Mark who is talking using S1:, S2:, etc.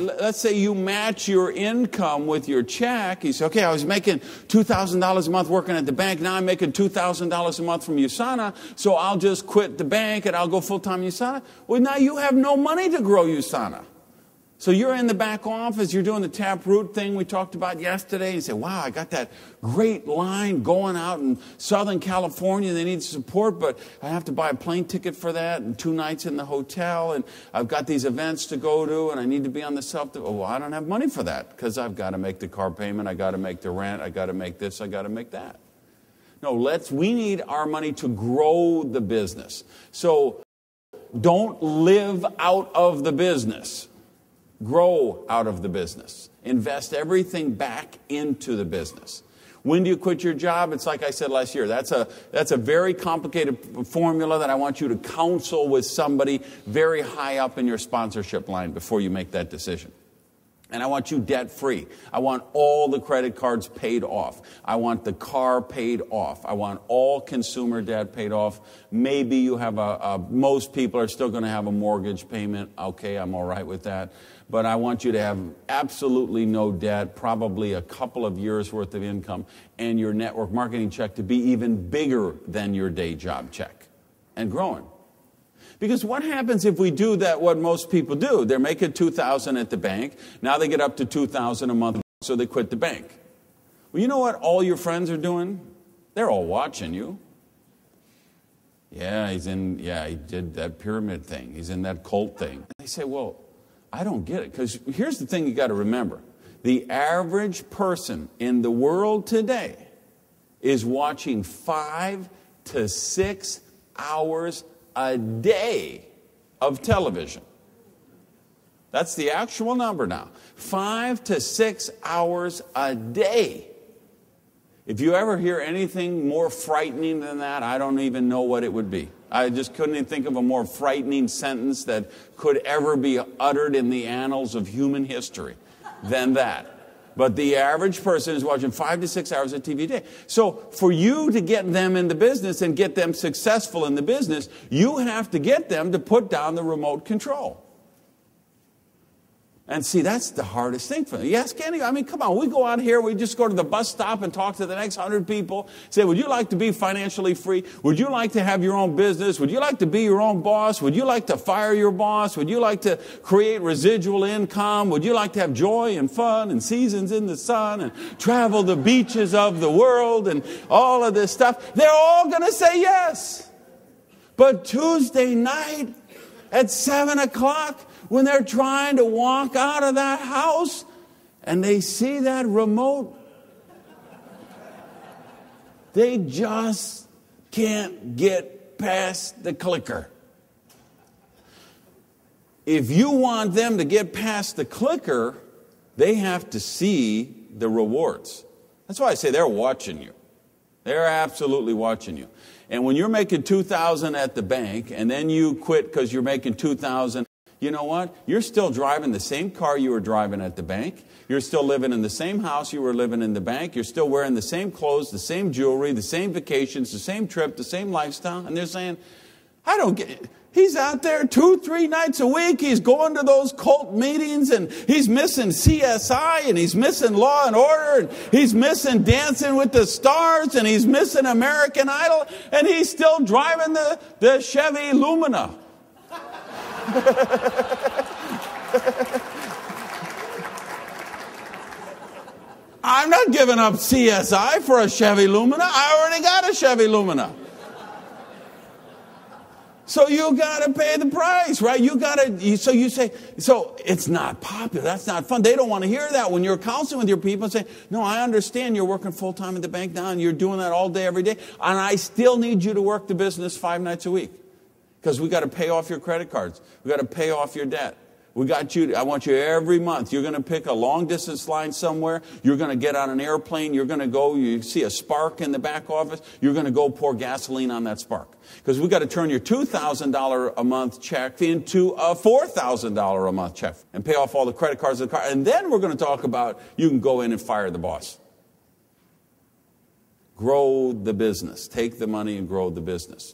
S1: let's say you match your income with your check. You say, okay, I was making $2,000 a month working at the bank. Now I'm making $2,000 a month from USANA, so I'll just quit the bank and I'll go full-time USANA. Well, now you have no money to grow USANA. So you're in the back office, you're doing the Taproot thing we talked about yesterday. You say, wow, I got that great line going out in Southern California. They need support, but I have to buy a plane ticket for that and 2 nights in the hotel. And I've got these events to go to, and I need to be on the self. Oh, well, I don't have money for that because I've got to make the car payment. I got to make the rent. I got to make this. I got to make that. No, we need our money to grow the business. So don't live out of the business. Grow out of the business. Invest everything back into the business. When do you quit your job? It's like I said last year. That's a very complicated formula that I want you to counsel with somebody very high up in your sponsorship line before you make that decision. And I want you debt-free. I want all the credit cards paid off. I want the car paid off. I want all consumer debt paid off. Maybe you have most people are still going to have a mortgage payment. Okay, I'm all right with that. But I want you to have absolutely no debt, probably a couple of years' worth of income, and your network marketing check to be even bigger than your day job check and growing. Because what happens if we do that, what most people do? They're making $2,000 at the bank. Now they get up to $2,000 a month, so they quit the bank. Well, you know what all your friends are doing? They're all watching you. Yeah, he did that pyramid thing. He's in that cult thing. They say, well, I don't get it. Because here's the thing you got to remember. The average person in the world today is watching 5 to 6 hours a day of television. That's the actual number now. 5 to 6 hours a day. If you ever hear anything more frightening than that, I don't even know what it would be. I just couldn't even think of a more frightening sentence that could ever be uttered in the annals of human history than that. But the average person is watching 5 to 6 hours of TV a day. So for you to get them in the business and get them successful in the business, you have to get them to put down the remote control. And see, that's the hardest thing for them. Yes, Kenny, I mean, come on, we go out here, we just go to the bus stop and talk to the next 100 people. Say, would you like to be financially free? Would you like to have your own business? Would you like to be your own boss? Would you like to fire your boss? Would you like to create residual income? Would you like to have joy and fun and seasons in the sun and travel the beaches of the world and all of this stuff? They're all going to say yes. But Tuesday night at 7 o'clock, when they're trying to walk out of that house and they see that remote, they just can't get past the clicker. If you want them to get past the clicker, they have to see the rewards. That's why I say they're watching you. They're absolutely watching you. And when you're making $2,000 at the bank and then you quit because you're making $2,000, you know what? You're still driving the same car you were driving at the bank. You're still living in the same house you were living in the bank. You're still wearing the same clothes, the same jewelry, the same vacations, the same trip, the same lifestyle. And they're saying, I don't get it. He's out there 2-3 nights a week. He's going to those cult meetings and he's missing CSI and he's missing Law and Order and he's missing Dancing with the Stars and he's missing American Idol and he's still driving the Chevy Lumina. I'm not giving up CSI for a Chevy Lumina. I already got a Chevy Lumina. So you got to pay the price, right? So you say, so it's not popular. That's not fun. They don't want to hear that when you're counseling with your people and say, no, I understand you're working full time at the bank now and you're doing that all day, every day. And I still need you to work the business 5 nights a week. Because we got to pay off your credit cards. We got to pay off your debt. I want you every month. You're going to pick a long distance line somewhere. You're going to get on an airplane. You're going to go, you see a spark in the back office. You're going to go pour gasoline on that spark. Because we got to turn your $2,000 a month check into a $4,000 a month check and pay off all the credit cards of the car. And then we're going to talk about you can go in and fire the boss. Grow the business. Take the money and grow the business.